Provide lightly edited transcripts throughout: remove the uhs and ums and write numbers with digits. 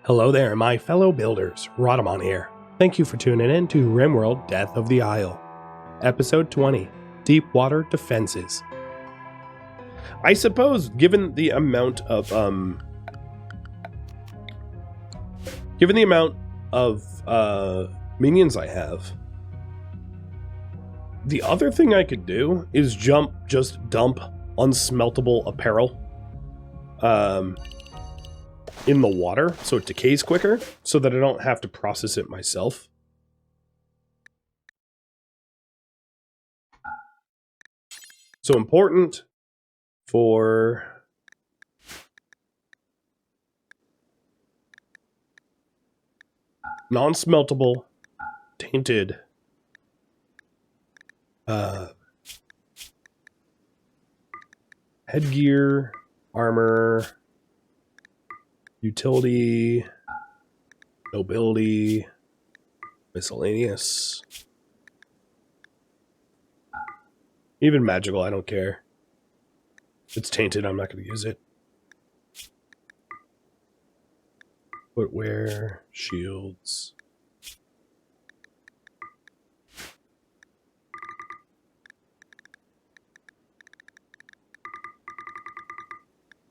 Hello there, my fellow builders. Rhadamant here. Thank you for tuning in to RimWorld Death of the Isle. Episode 20, Deep Water Defenses. I suppose, given the amount of, minions I have, the other thing I could do is just dump unsmeltable apparel, in the water so it decays quicker, so that I don't have to process it myself. So important for non-smeltable, tainted headgear, armor, utility, nobility, miscellaneous, even magical. I don't care. It's tainted. I'm not going to use it. Footwear, shields.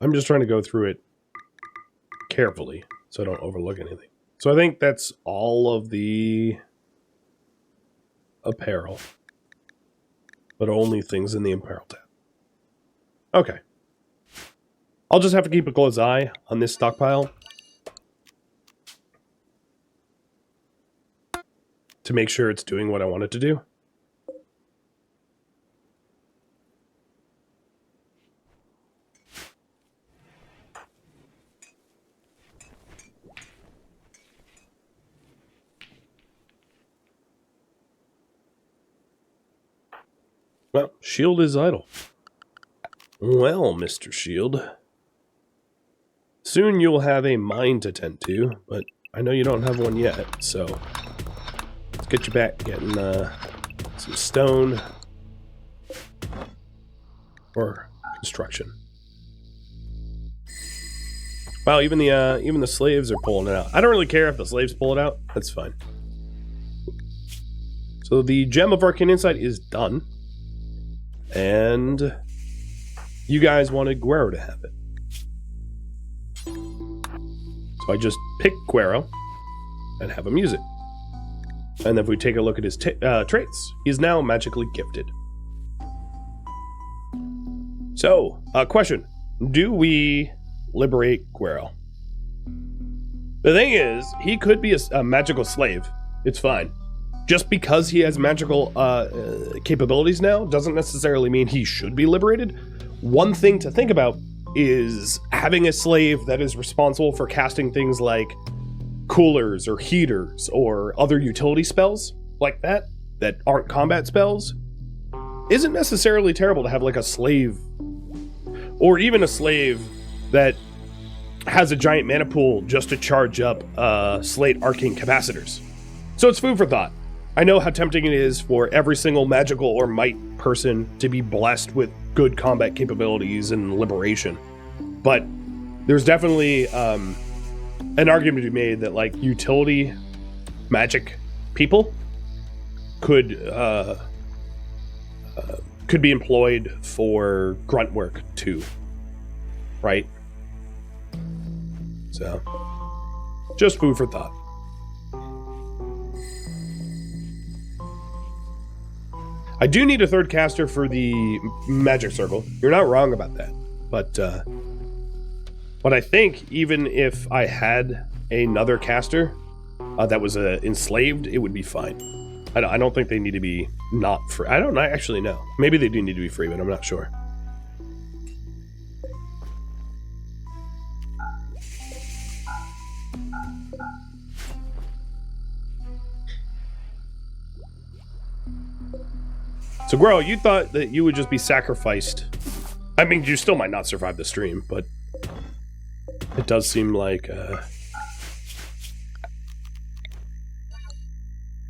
I'm just trying to go through it carefully so I don't overlook anything. So I think that's all of the apparel, but only things in the apparel tab. Okay. I'll just have to keep a close eye on this stockpile to make sure it's doing what I want it to do. Well, shield is idle. Well, Mr. Shield. Soon you'll have a mine to tend to, but I know you don't have one yet, so let's get you back getting some stone or construction. Wow, even the slaves are pulling it out. I don't really care if the slaves pull it out. That's fine. So the Gem of Arcane Insight is done. And you guys wanted Guero to have it. So I just pick Guero and have him use it. And if we take a look at his traits, he's now magically gifted. So, question. Do we liberate Guero? The thing is, he could be a magical slave. It's fine. Just because he has magical capabilities now doesn't necessarily mean he should be liberated. One thing to think about is having a slave that is responsible for casting things like coolers or heaters or other utility spells like that aren't combat spells isn't necessarily terrible to have, like a slave, or even a slave that has a giant mana pool just to charge up slate arcane capacitors. So it's food for thought. I know how tempting it is for every single magical or might person to be blessed with good combat capabilities and liberation. But there's definitely an argument to be made that, like, utility magic people could be employed for grunt work too, right? So, just food for thought. I do need a third caster for the magic circle. You're not wrong about that. But I think even if I had another caster that was enslaved, it would be fine. I don't think they need to be not free. I don't actually know. Maybe they do need to be free, but I'm not sure. So, Guero, you thought that you would just be sacrificed. I mean, you still might not survive the stream, but it does seem like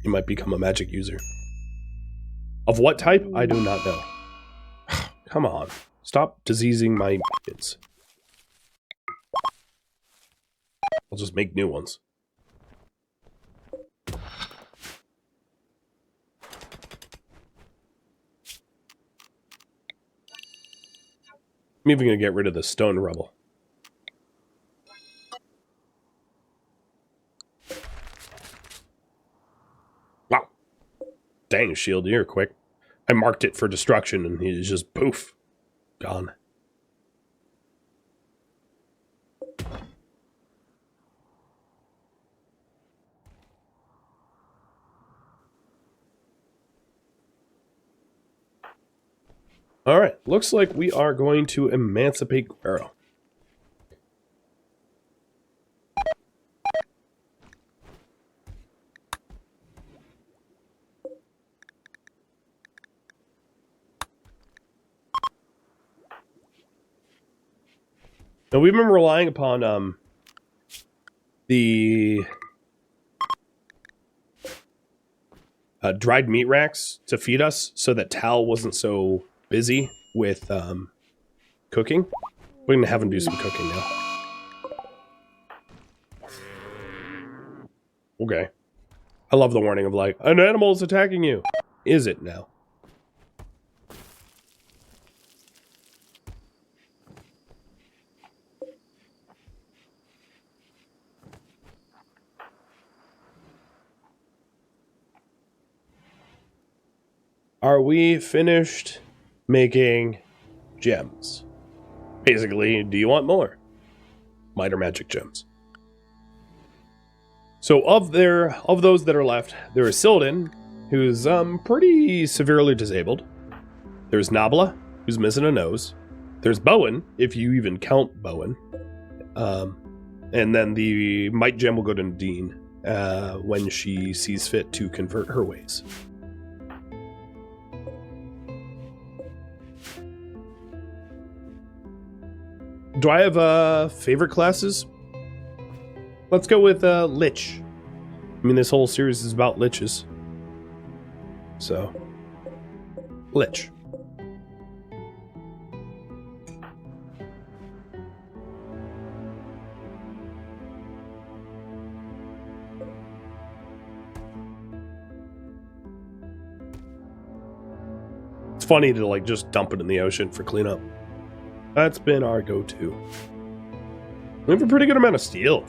you might become a magic user. Of what type? I do not know. Come on. Stop diseasing my minions. I'll just make new ones. I'm even going to get rid of the stone rubble. Wow. Dang, shield, you're quick. I marked it for destruction and he's just poof. Gone. All right, looks like we are going to emancipate Guero. Now we've been relying upon the dried meat racks to feed us so that Tal wasn't so busy with cooking. We're gonna have him do some cooking now. Okay. I love the warning of like, an animal is attacking you. Is it now? Are we finished making gems? Basically, do you want more? Minor magic gems. So of those that are left, there is Sildin, who's pretty severely disabled. There's Nabla, who's missing a nose. There's Bowen, if you even count Bowen. And then the might gem will go to Nadine when she sees fit to convert her ways. Do I have favorite classes? Let's go with Lich. I mean, this whole series is about liches. So, Lich. It's funny to like just dump it in the ocean for cleanup. That's been our go-to. We have a pretty good amount of steel.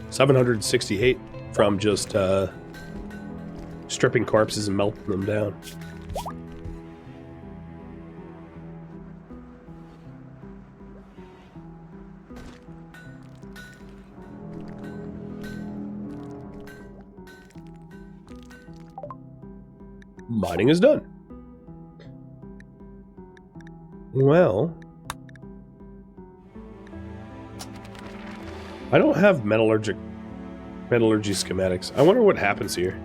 768 from just stripping corpses and melting them down. Mining is done. Well, I don't have metallurgy schematics. I wonder what happens here.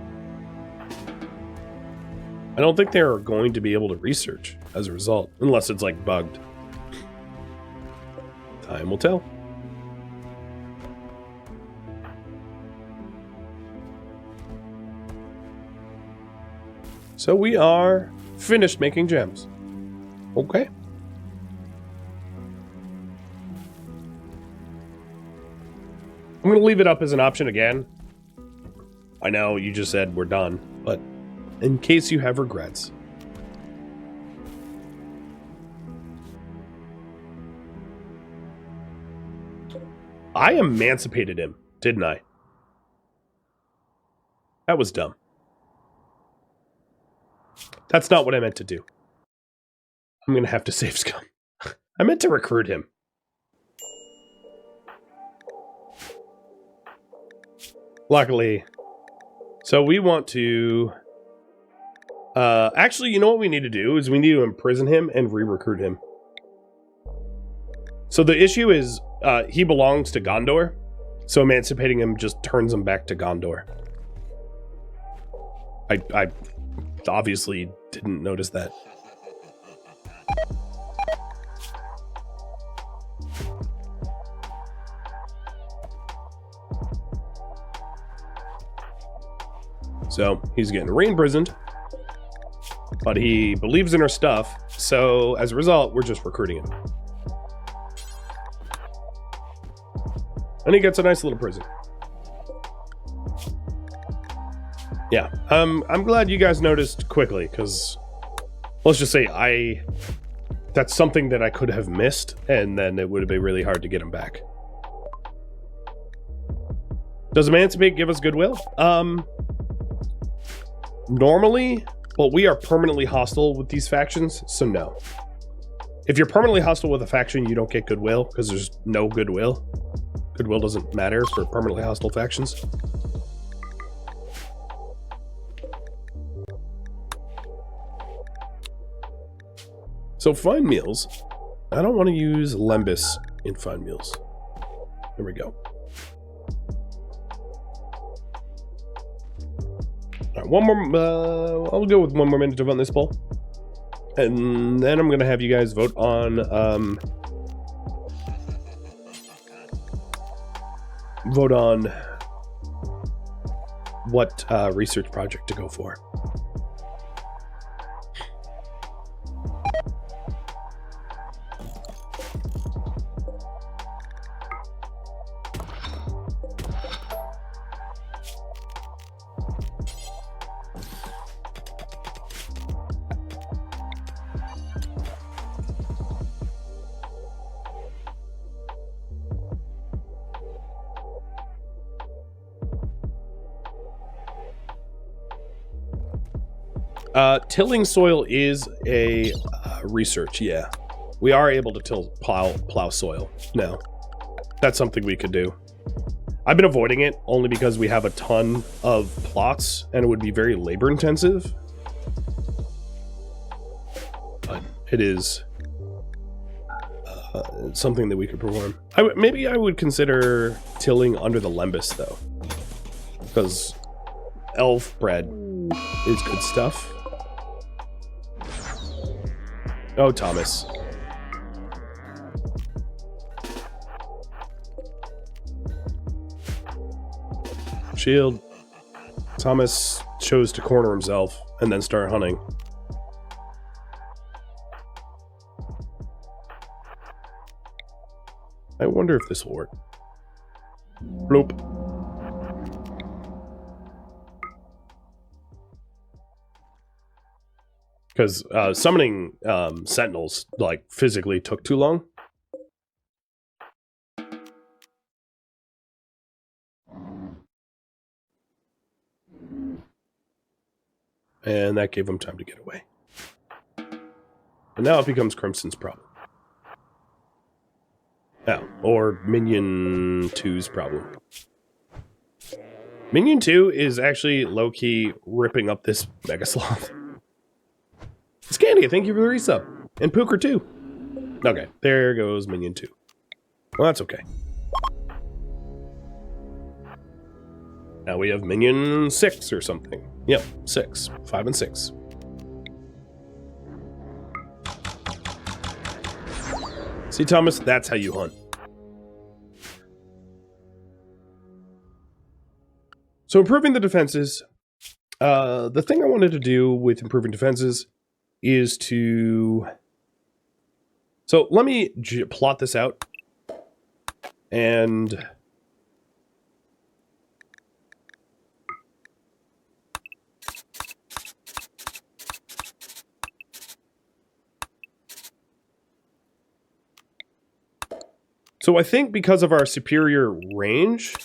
I don't think they're going to be able to research as a result, unless it's like bugged. Time will tell. So we are finished making gems. Okay. I'm going to leave it up as an option again. I know you just said we're done, but in case you have regrets. I emancipated him, didn't I? That was dumb. That's not what I meant to do. I'm going to have to save Scum. I meant to recruit him. Luckily. So we want to... actually, you know what we need to do is we need to imprison him and re-recruit him. So the issue is he belongs to Gondor. So emancipating him just turns him back to Gondor. I obviously didn't notice that. So he's getting re-imprisoned, but he believes in our stuff. So as a result, we're just recruiting him. And he gets a nice little prison. Yeah, I'm glad you guys noticed quickly, because let's just say that's something that I could have missed, and then it would have been really hard to get him back. Does Emancipate give us goodwill? Normally, but we are permanently hostile with these factions, so no. If you're permanently hostile with a faction, you don't get goodwill, because there's no goodwill. Goodwill doesn't matter for permanently hostile factions. So fine meals, I don't want to use Lembas in fine meals. There we go. All right, one more, I'll go with 1 more minute to vote on this poll. And then I'm going to have you guys vote on, what research project to go for. Tilling soil is a research, yeah. We are able to plow soil now. That's something we could do. I've been avoiding it only because we have a ton of plots and it would be very labor intensive. But it is something that we could perform. Maybe I would consider tilling under the Lembas though, because elf bread is good stuff. Oh, Thomas. Shield. Thomas chose to corner himself and then start hunting. I wonder if this will work. Bloop. Because summoning sentinels, like, physically took too long. And that gave him time to get away. And now it becomes Crimson's problem. Yeah, or Minion 2's problem. Minion 2 is actually low-key ripping up this Mega Sloth. Scandia, thank you for the resub. And Pooker too. Okay, there goes Minion 2. Well, that's okay. Now we have Minion 6 or something. Yep, 6. 5 and 6. See, Thomas, that's how you hunt. So improving the defenses. The thing I wanted to do with improving defenses is to... So let me plot this out. And... So I think because of our superior range...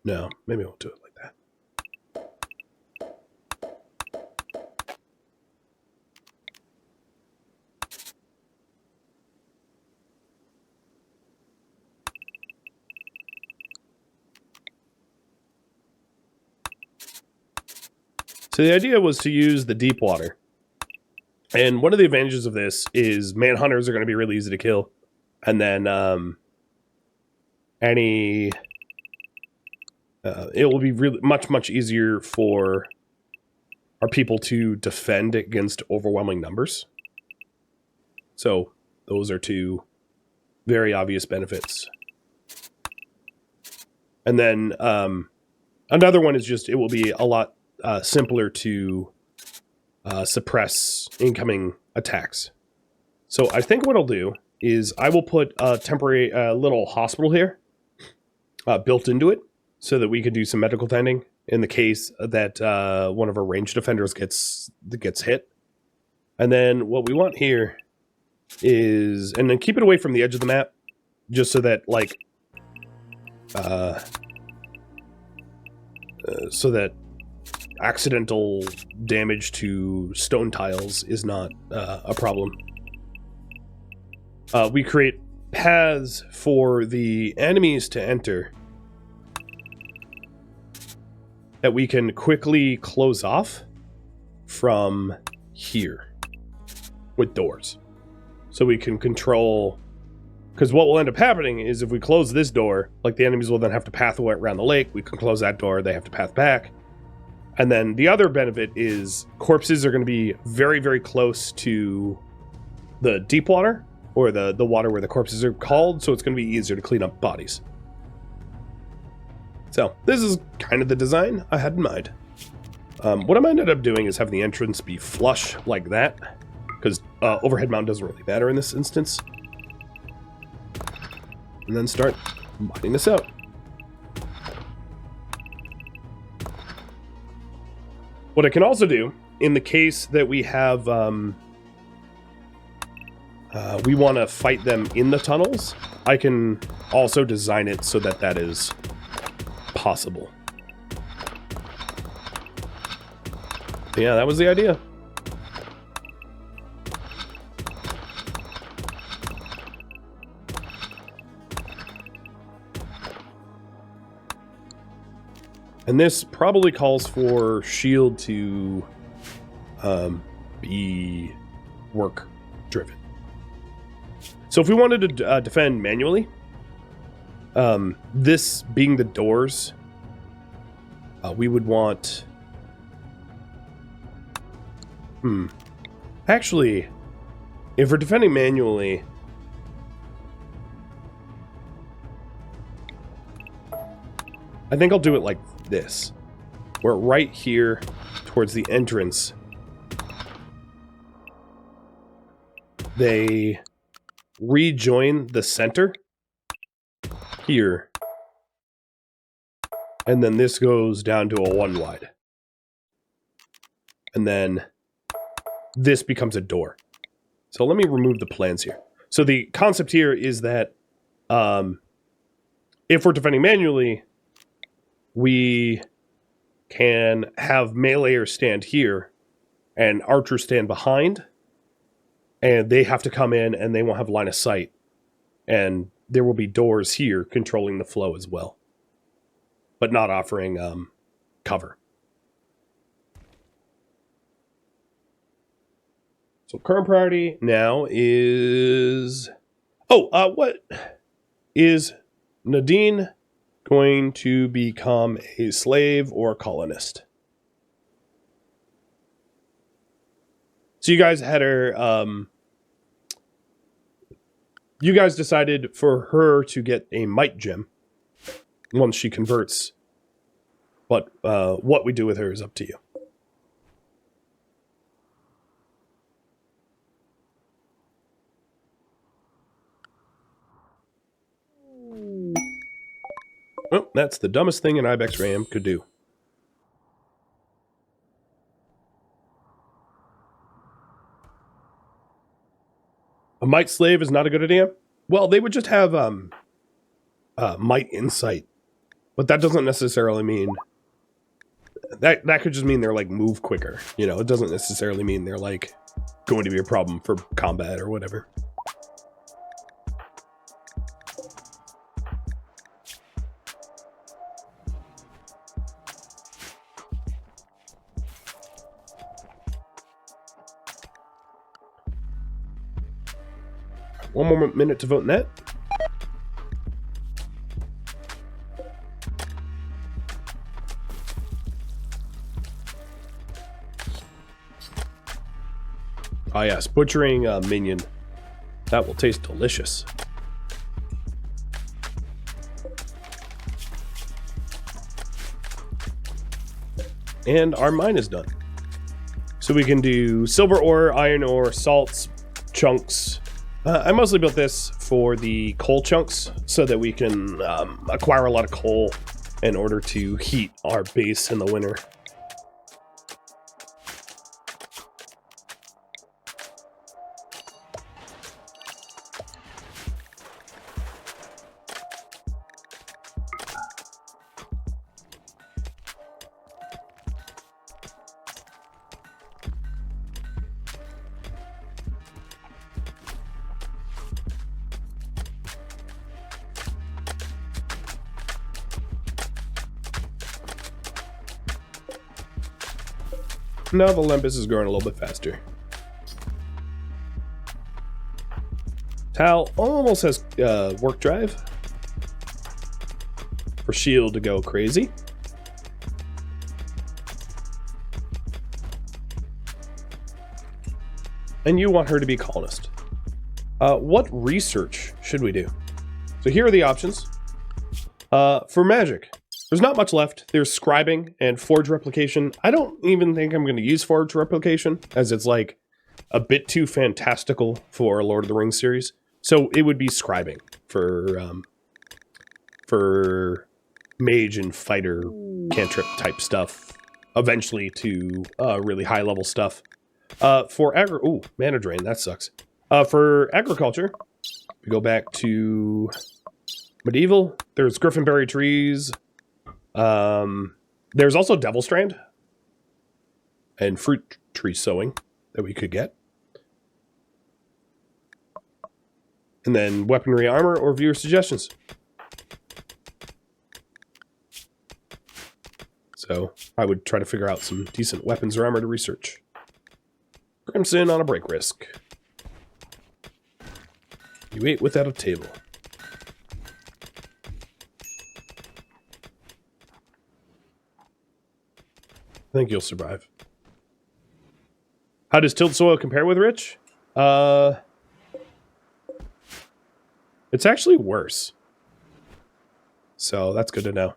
No, maybe I won't do it like that. So the idea was to use the deep water. And one of the advantages of this is manhunters are going to be really easy to kill. And then it will be really much easier for our people to defend against overwhelming numbers. So those are two very obvious benefits. And then another one is just it will be a lot simpler to suppress incoming attacks. So I think what I'll do is I will put a temporary little hospital here built into it so that we could do some medical tending in the case that one of our ranged defenders gets hit. And then what we want here is, and then keep it away from the edge of the map, just so that like, so that accidental damage to stone tiles is not a problem. We create paths for the enemies to enter that we can quickly close off from here with doors. So we can control, because what will end up happening is if we close this door, like the enemies will then have to path away around the lake, we can close that door, they have to path back. And then the other benefit is corpses are going to be very, very close to the deep water, or the water where the corpses are called, so it's going to be easier to clean up bodies. So this is kind of the design I had in mind. What I ended up doing is having the entrance be flush like that, because overhead mount doesn't really matter in this instance. And then start mining this out. What I can also do, in the case that we have, we want to fight them in the tunnels, I can also design it so that that is possible. Yeah, that was the idea. And this probably calls for shield to be work driven. So if we wanted to defend manually, this being the doors, we would want... Actually, if we're defending manually... I think I'll do it like this. Where right here, towards the entrance, they rejoin the center here. And then this goes down to a 1 wide. And then this becomes a door. So let me remove the plans here. So the concept here is that if we're defending manually, we can have meleeers stand here and archers stand behind, and they have to come in and they won't have line of sight. And there will be doors here controlling the flow as well, but not offering cover. So current priority now is... what is Nadine going to become a slave or a colonist? So you guys had her, you guys decided for her to get a might gem once she converts, but what we do with her is up to you. Oh, that's the dumbest thing an Ibex Ram could do. A might slave is not a good idea? Well, they would just have might insight. But that doesn't necessarily mean... That could just mean they're, like, move quicker. You know, it doesn't necessarily mean they're, like, going to be a problem for combat or whatever. One more minute to vote in that. Ah yes, butchering a minion. That will taste delicious. And our mine is done. So we can do silver ore, iron ore, salts, chunks, I mostly built this for the coal chunks so that we can acquire a lot of coal in order to heat our base in the winter. Now the Lembus is growing a little bit faster. Tal almost has work drive for Shield to go crazy. And you want her to be colonist. What research should we do? So here are the options. For magic, there's not much left. There's scribing and forge replication. I don't even think I'm going to use forge replication, as it's like a bit too fantastical for a Lord of the Rings series. So it would be scribing for mage and fighter cantrip type stuff. Eventually to really high level stuff. For mana drain, that sucks. For agriculture, we go back to medieval. There's Griffinberry trees. There's also Devil Strand and fruit tree sowing that we could get. And then weaponry, armor, or viewer suggestions. So I would try to figure out some decent weapons or armor to research. Crimson on a break risk. You ate without a table. I think you'll survive. How does tilled soil compare with rich? It's actually worse. So that's good to know.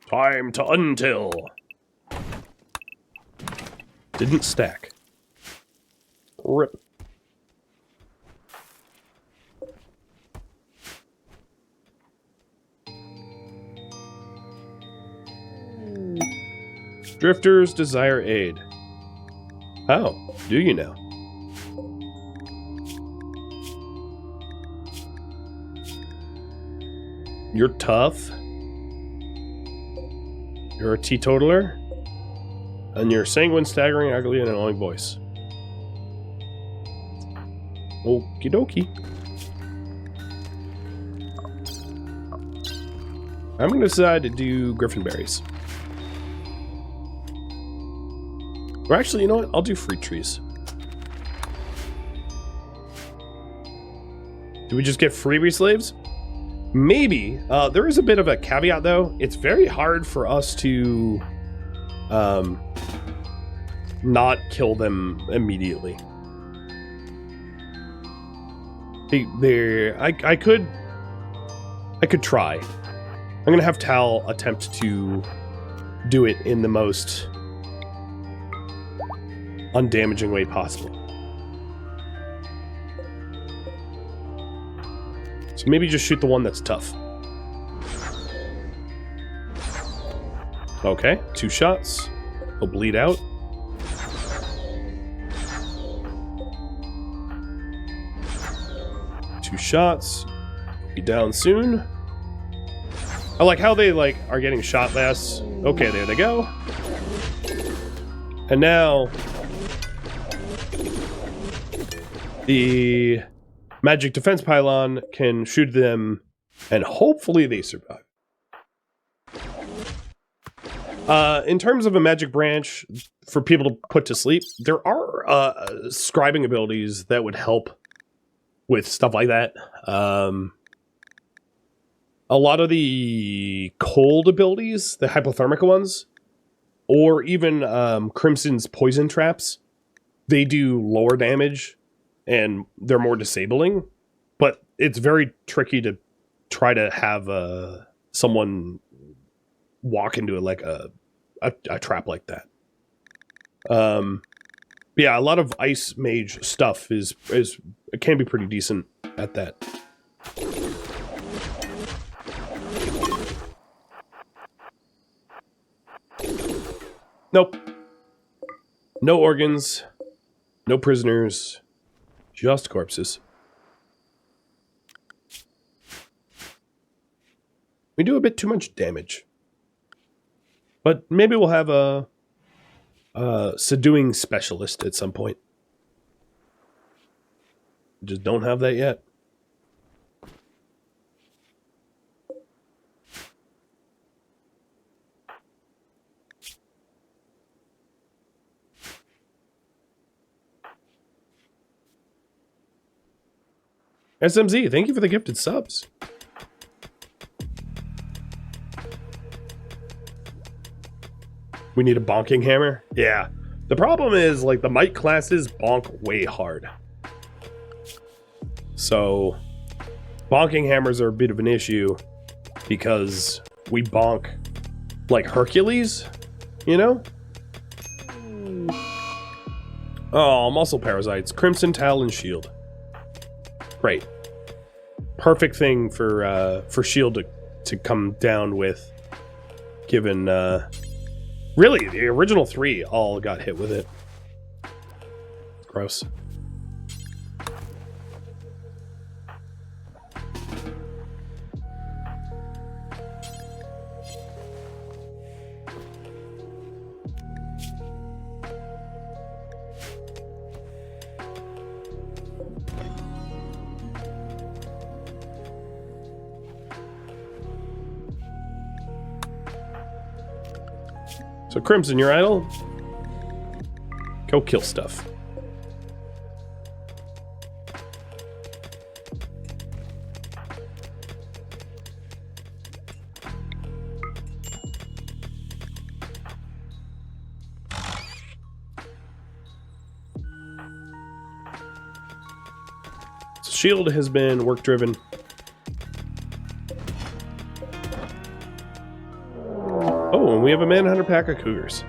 Time to untill. Didn't stack. Rip. Drifters desire aid. How do you know? You're tough. You're a teetotaler. And you're sanguine, staggering, ugly, and an annoying voice. Okie dokie. I'm going to decide to do Griffinberries. Or actually, you know what? I'll do fruit trees. Do we just get freebie slaves? Maybe. There is a bit of a caveat, though. It's very hard for us to not kill them immediately. I could try. I'm gonna have Tal attempt to do it in the most undamaging way possible. So maybe just shoot the one that's tough. Okay, 2 shots. He'll bleed out. Two shots. Be down soon. I like how they are getting shot less. Okay, there they go. And now the magic defense pylon can shoot them, and hopefully they survive. In terms of a magic branch for people to put to sleep, there are scribing abilities that would help with stuff like that. A lot of the cold abilities, the hypothermic ones, or even Crimson's poison traps, they do lower damage and they're more disabling, but it's very tricky to try to have someone walk into like a trap like that. Yeah, a lot of ice mage stuff is it can be pretty decent at that. Nope. No organs. No prisoners. Just corpses. We do a bit too much damage. But maybe we'll have a subduing specialist at some point. Just don't have that yet. SMZ, thank you for the gifted subs. We need a bonking hammer? Yeah. The problem is, like, the might classes bonk way hard. So, bonking hammers are a bit of an issue because we bonk like Hercules, you know? Oh, muscle parasites. Crimson Talon Shield. Great. Perfect thing for Shield to come down with, given... Really, the original 3 all got hit with it. Gross. So Crimson, your idol? Go kill stuff. So Shield has been work-driven. Oh, and we have a manhunter pack of cougars.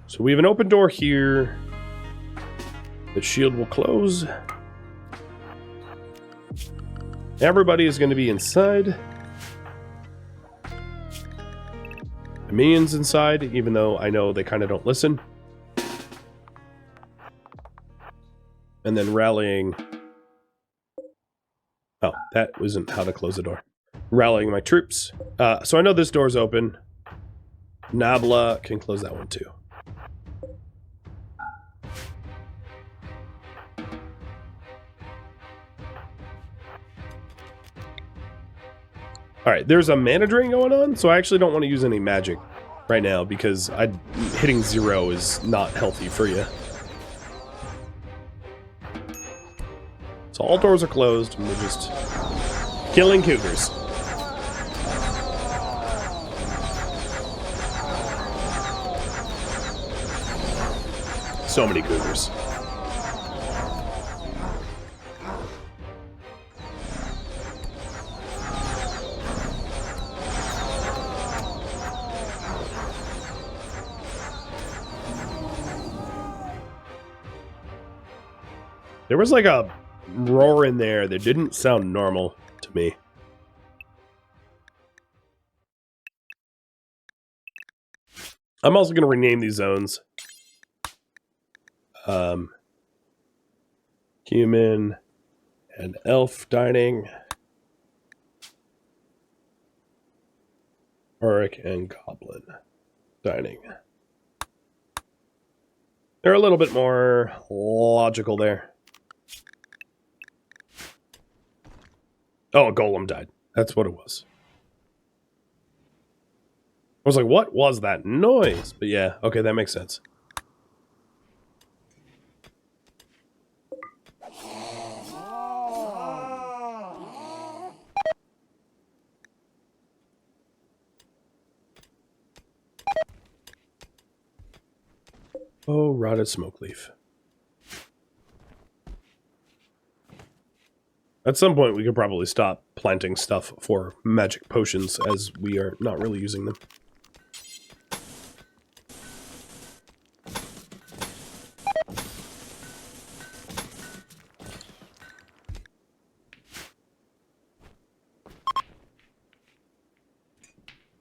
So we have an open door here. The shield will close. Everybody is going to be inside. The minions inside, even though I know they kind of don't listen. And then rallying. Oh, that wasn't how to close the door. Rallying my troops. So I know this door's open. Nabla can close that one too. Alright, there's a mana drain going on, so I actually don't want to use any magic right now because hitting 0 is not healthy for you. So all doors are closed and we're just killing cougars. So many cougars. There was like a roar in there that didn't sound normal to me. I'm also going to rename these zones. Human and elf dining. Orc and goblin dining. They're a little bit more logical there. Oh, a golem died. That's what it was. I was like, what was that noise? But yeah, okay, that makes sense. Oh, rotted smoke leaf. At some point, we could probably stop planting stuff for magic potions, as we are not really using them.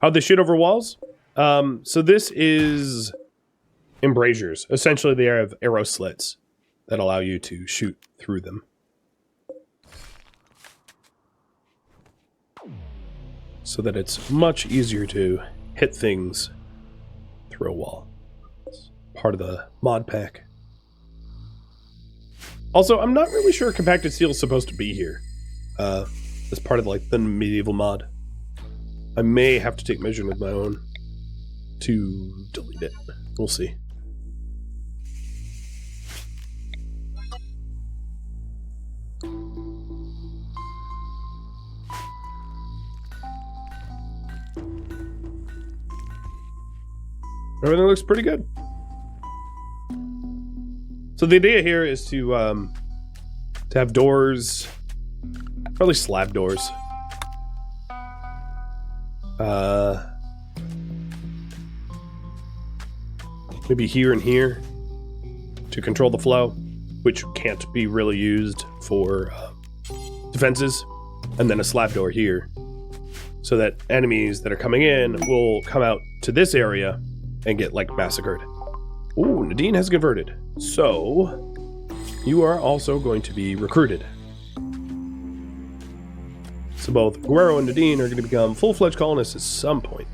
How'd they shoot over walls? So this is embrasures. Essentially, they have arrow slits that allow you to shoot through them. So that it's much easier to hit things through a wall. It's part of the mod pack. Also, I'm not really sure compacted steel is supposed to be here. As part of like the medieval mod. I may have to take measurement of my own to delete it. We'll see. Everything looks pretty good. So the idea here is to have doors, probably slab doors. Maybe here and here to control the flow, which can't be really used for defenses, and then a slab door here, so that enemies that are coming in will come out to this area and get like massacred. Ooh, Nadine has converted. So you are also going to be recruited. So both Guero and Nadine are going to become full-fledged colonists at some point.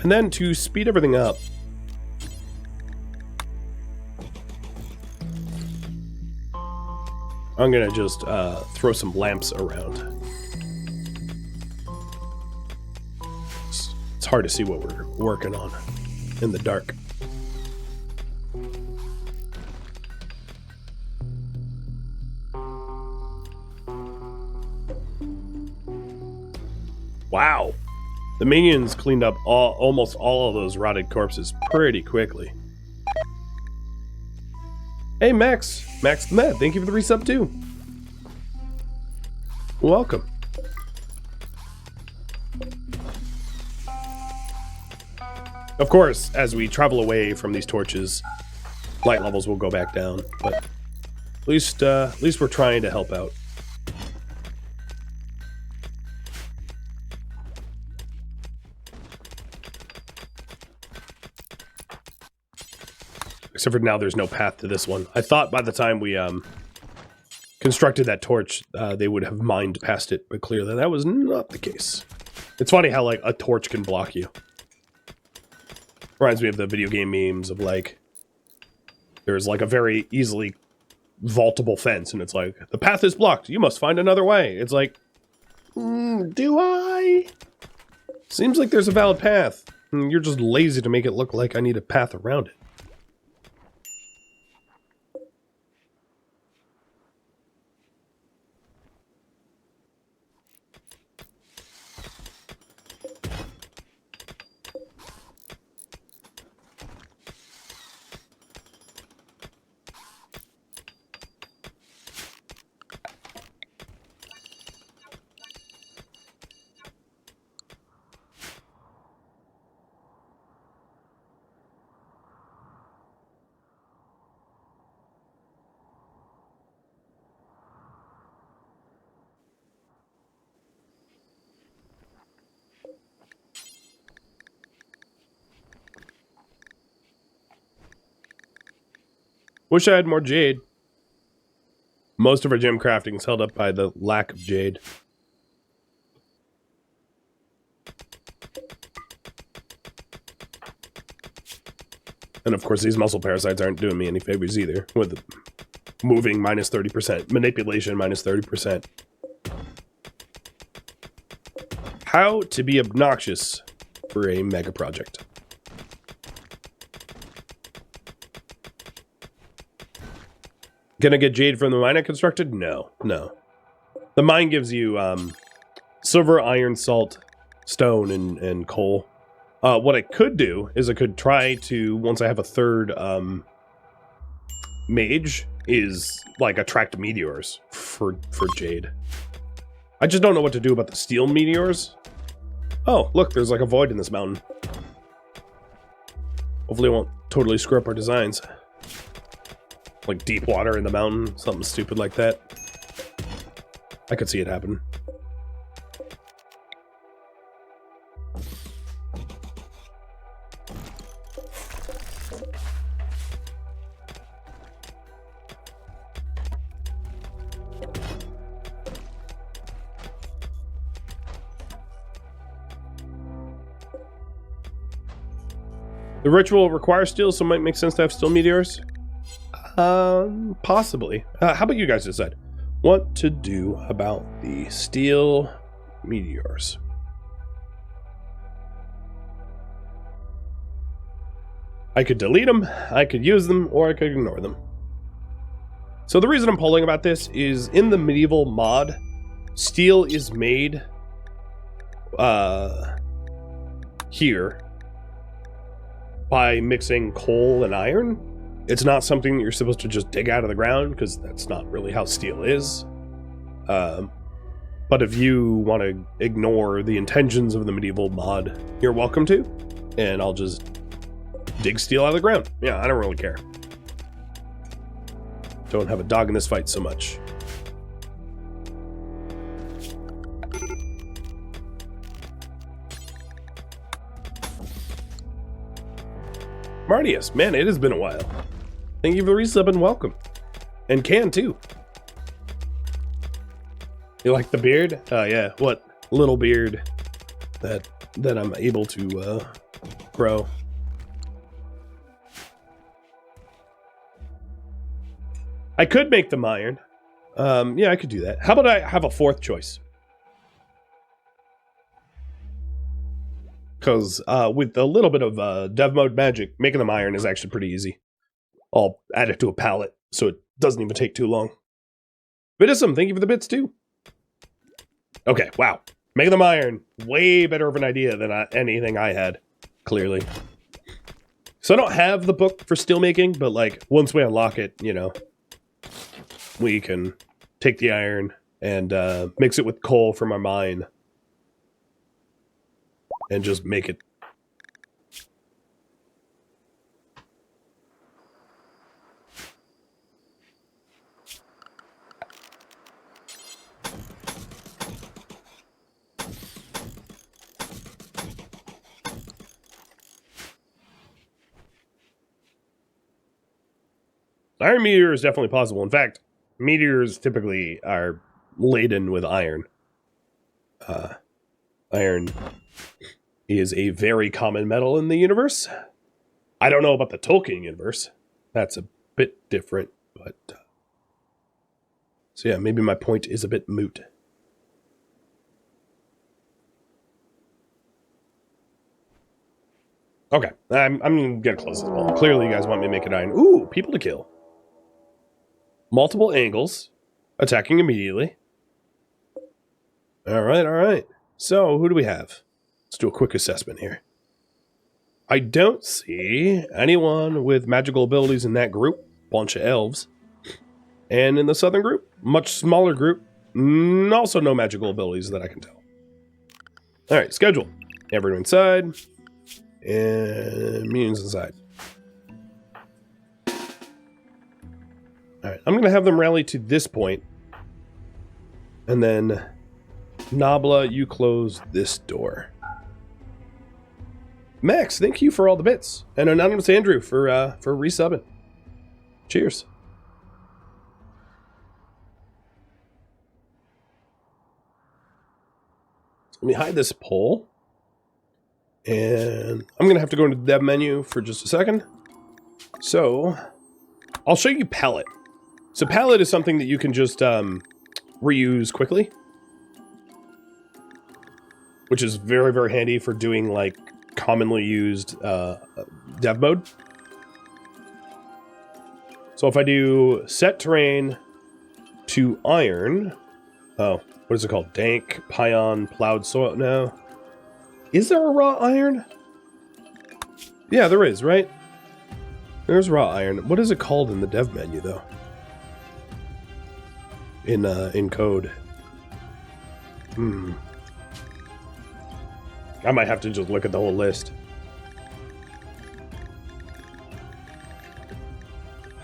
And then to speed everything up, I'm gonna just throw some lamps around. It's hard to see what we're working on in the dark. Wow. The minions cleaned up almost all of those rotted corpses pretty quickly. Hey, Max the Mad, thank you for the resub too. Welcome. Of course, as we travel away from these torches, light levels will go back down, but at least we're trying to help out. Except for now, there's no path to this one. I thought by the time we constructed that torch, they would have mined past it, but clearly that was not the case. It's funny how like a torch can block you. Reminds me of the video game memes of like, there's like a very easily vaultable fence, and it's like, the path is blocked, you must find another way. It's like, do I? Seems like there's a valid path. You're just lazy to make it look like I need a path around it. Wish I had more jade. Most of our gem crafting is held up by the lack of jade. And of course, these muscle parasites aren't doing me any favors either, with moving minus 30%, manipulation minus 30%. How to be obnoxious for a mega project. Gonna get jade from the mine I constructed? No. The mine gives you silver, iron, salt, stone, and coal. What I could do is I could try to, once I have a third mage, is like attract meteors for jade. I just don't know what to do about the steel meteors. Oh, look, there's like a void in this mountain. Hopefully it won't totally screw up our designs. Like deep water in the mountain, something stupid like that. I could see it happen. The ritual requires steel, so it might make sense to have steel meteors. Possibly. How about you guys decide what to do about the steel meteors? I could delete them, I could use them, or I could ignore them. So the reason I'm polling about this is in the medieval mod, steel is made here by mixing coal and iron. It's not something you're supposed to just dig out of the ground, because that's not really how steel is. But if you want to ignore the intentions of the medieval mod, you're welcome to, and I'll just dig steel out of the ground. Yeah, I don't really care. Don't have a dog in this fight so much. Martius, man, it has been a while. Thank you for the resub and welcome. And Can too. You like the beard? Oh yeah, what little beard that I'm able to grow. I could make them iron. Yeah, I could do that. How about I have a fourth choice? Because with a little bit of dev mode magic, making them iron is actually pretty easy. I'll add it to a pallet, so it doesn't even take too long. Vitism, thank you for the bits too. Okay, wow. Making them iron, way better of an idea than anything I had, clearly. So I don't have the book for steel making, but like, once we unlock it, you know, we can take the iron and mix it with coal from our mine. And just make it. Iron meteor is definitely possible. In fact, meteors typically are laden with iron. Iron is a very common metal in the universe. I don't know about the Tolkien universe. That's a bit different, but... So yeah, maybe my point is a bit moot. Okay, I'm gonna close this wall. Clearly you guys want me to make it iron. Ooh, people to kill. Multiple angles. Attacking immediately. Alright. So, who do we have? Let's do a quick assessment here. I don't see anyone with magical abilities in that group. Bunch of elves. And in the southern group, much smaller group. Also no magical abilities that I can tell. Alright, schedule. Everyone inside. And minions inside. Alright, I'm going to have them rally to this point. And then, Nabla, you close this door. Max, thank you for all the bits. And Anonymous Andrew for resubbing. Cheers. So let me hide this pole. And I'm going to have to go into the dev menu for just a second. So, I'll show you palette. So palette is something that you can just reuse quickly. Which is very, very handy for doing like commonly used dev mode. So if I do set terrain to iron, oh, what is it called? Dank, Pion, plowed soil. No. Is there a raw iron? Yeah, there is, right? There's raw iron. What is it called in the dev menu though? In code. I might have to just look at the whole list.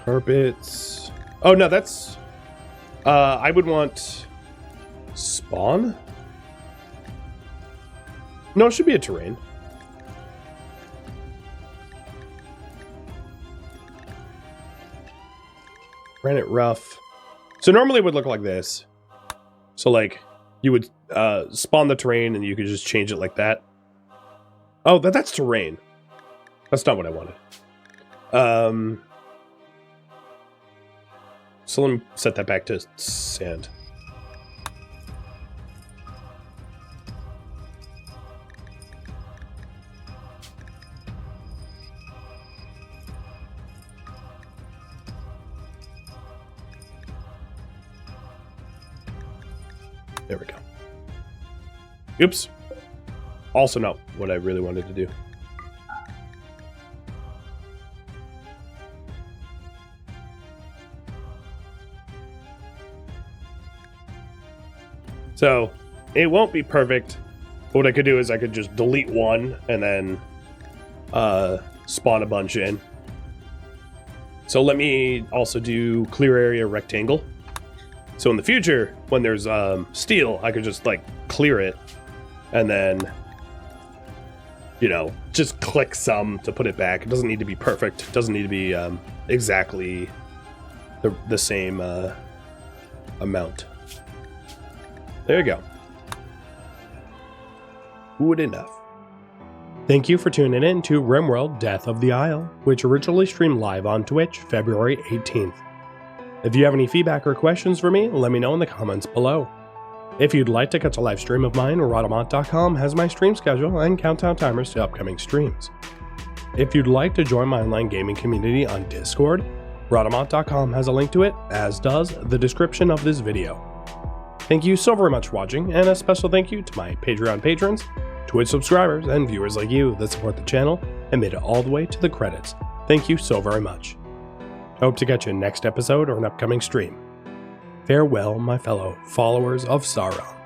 Carpets. Oh, no, that's... I would want... Spawn? No, it should be a terrain. Granite rough. So normally it would look like this. So like you would spawn the terrain and you could just change it like that. Oh, that's terrain. That's not what I wanted. So let me set that back to sand. There we go. Oops. Also not what I really wanted to do. So, it won't be perfect. But what I could do is I could just delete one and then spawn a bunch in. So let me also do clear area rectangle. So in the future, when there's steel, I could just like clear it and then, you know, just click some to put it back. It doesn't need to be perfect. It doesn't need to be exactly the same amount. There you go. Good enough. Thank you for tuning in to RimWorld Death of the Isle, which originally streamed live on Twitch February 18th. If you have any feedback or questions for me, let me know in the comments below. If you'd like to catch a live stream of mine, Rhadamant.com has my stream schedule and countdown timers to upcoming streams. If you'd like to join my online gaming community on Discord, Rhadamant.com has a link to it, as does the description of this video. Thank you so very much for watching, and a special thank you to my Patreon patrons, Twitch subscribers, and viewers like you that support the channel and made it all the way to the credits. Thank you so very much. I hope to catch you in next episode or an upcoming stream. Farewell, my fellow followers of Sauron.